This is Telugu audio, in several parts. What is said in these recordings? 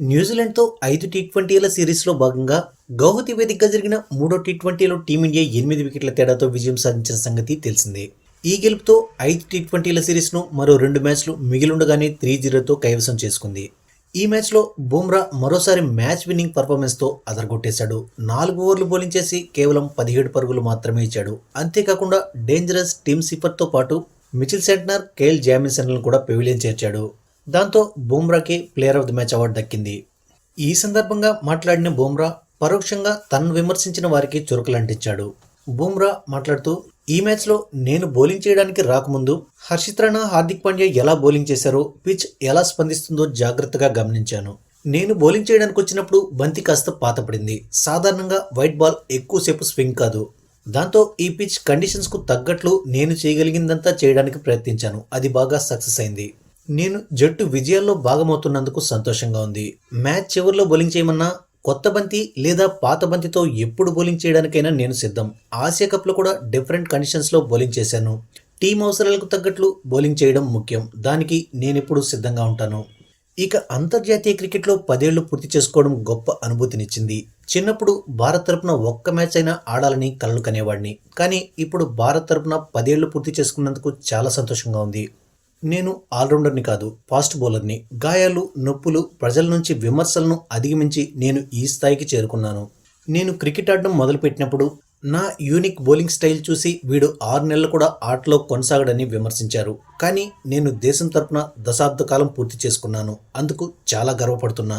న్యూజిలాండ్తో 5 టీ20ల సిరీస్లో భాగంగా గౌహతి వేదికగా జరిగిన మూడో టీ20లో టీమిండియా 8 వికెట్ల తేడాతో విజయం సాధించిన సంగతి తెలిసిందే. ఈ గెలుపుతో 5 టీ20ల సిరీస్ను మరో 2 మ్యాచ్లు మిగిలుండగానే 3-0తో కైవసం చేసుకుంది. ఈ మ్యాచ్లో బుమ్రా మరోసారి మ్యాచ్ విన్నింగ్ పర్ఫార్మెన్స్తో అదరగొట్టేశాడు. 4 ఓవర్లు బౌలింగ్ చేసి కేవలం 17 పరుగులు మాత్రమే ఇచ్చాడు. అంతేకాకుండా డేంజరస్ టిమ్ సిఫర్తో పాటు మిచెల్ శాంట్నర్, కేల్ జామిసన్లను కూడా పెవిలియన్ చేర్చాడు. దాంతో బుమ్రాకి player of the match award దక్కింది. ఈ సందర్భంగా మాట్లాడిన బుమ్రా పరోక్షంగా తనను విమర్శించిన వారికి చురకలంటించాడు. బుమ్రా మాట్లాడుతూ, ఈ మ్యాచ్లో నేను బౌలింగ్ చేయడానికి రాకముందు హర్షిత్ రాణా, హార్దిక్ పాండ్యా ఎలా బౌలింగ్ చేశారో, పిచ్ ఎలా స్పందిస్తుందో జాగ్రత్తగా గమనించాను. నేను బౌలింగ్ చేయడానికి వచ్చినప్పుడు బంతి కాస్త పాతపడింది. సాధారణంగా వైట్ బాల్ ఎక్కువసేపు స్వింగ్ కాదు. దాంతో ఈ పిచ్ కండిషన్స్కు తగ్గట్లు నేను చేయగలిగిందంతా చేయడానికి ప్రయత్నించాను. అది బాగా సక్సెస్ అయింది. నేను జట్టు విజయాల్లో భాగమవుతున్నందుకు సంతోషంగా ఉంది. మ్యాచ్ చివరిలో బౌలింగ్ చేయమన్నా కొత్త బంతి లేదా పాత బంతితో ఎప్పుడు బౌలింగ్ చేయడానికైనా నేను సిద్ధం. ఆసియా కప్లో కూడా డిఫరెంట్ కండిషన్స్లో బౌలింగ్ చేశాను. టీం అవసరాలకు తగ్గట్లు బౌలింగ్ చేయడం ముఖ్యం. దానికి నేనెప్పుడు సిద్ధంగా ఉంటాను. ఇక అంతర్జాతీయ క్రికెట్లో 10 ఏళ్లు పూర్తి చేసుకోవడం గొప్ప అనుభూతినిచ్చింది. చిన్నప్పుడు భారత్ తరపున ఒక్క మ్యాచ్ అయినా ఆడాలని కలలు కనేవాడిని. కానీ ఇప్పుడు భారత్ తరపున 10 ఏళ్లు పూర్తి చేసుకున్నందుకు చాలా సంతోషంగా ఉంది. నేను ఆల్రౌండర్ని కాదు, ఫాస్ట్ బౌలర్ని. గాయాలు, నొప్పులు, ప్రజల నుంచి విమర్శలను అధిగమించి నేను ఈ స్థాయికి చేరుకున్నాను. నేను క్రికెట్ ఆడడం మొదలుపెట్టినప్పుడు నా యూనిక్ బౌలింగ్ స్టైల్ చూసి వీడు 6 నెలలు కూడా ఆటలో కొనసాగడని విమర్శించారు. కానీ నేను దేశం తరపున దశాబ్ద కాలం పూర్తి చేసుకున్నాను. అందుకు చాలా గర్వపడుతున్నా.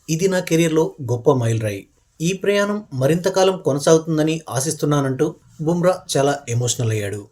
ఇది నా కెరీర్లో గొప్ప మైలురాయి. ఈ ప్రయాణం మరింత కాలం కొనసాగుతుందని ఆశిస్తున్నానంటూ బుమ్రా చాలా ఎమోషనల్ అయ్యాడు.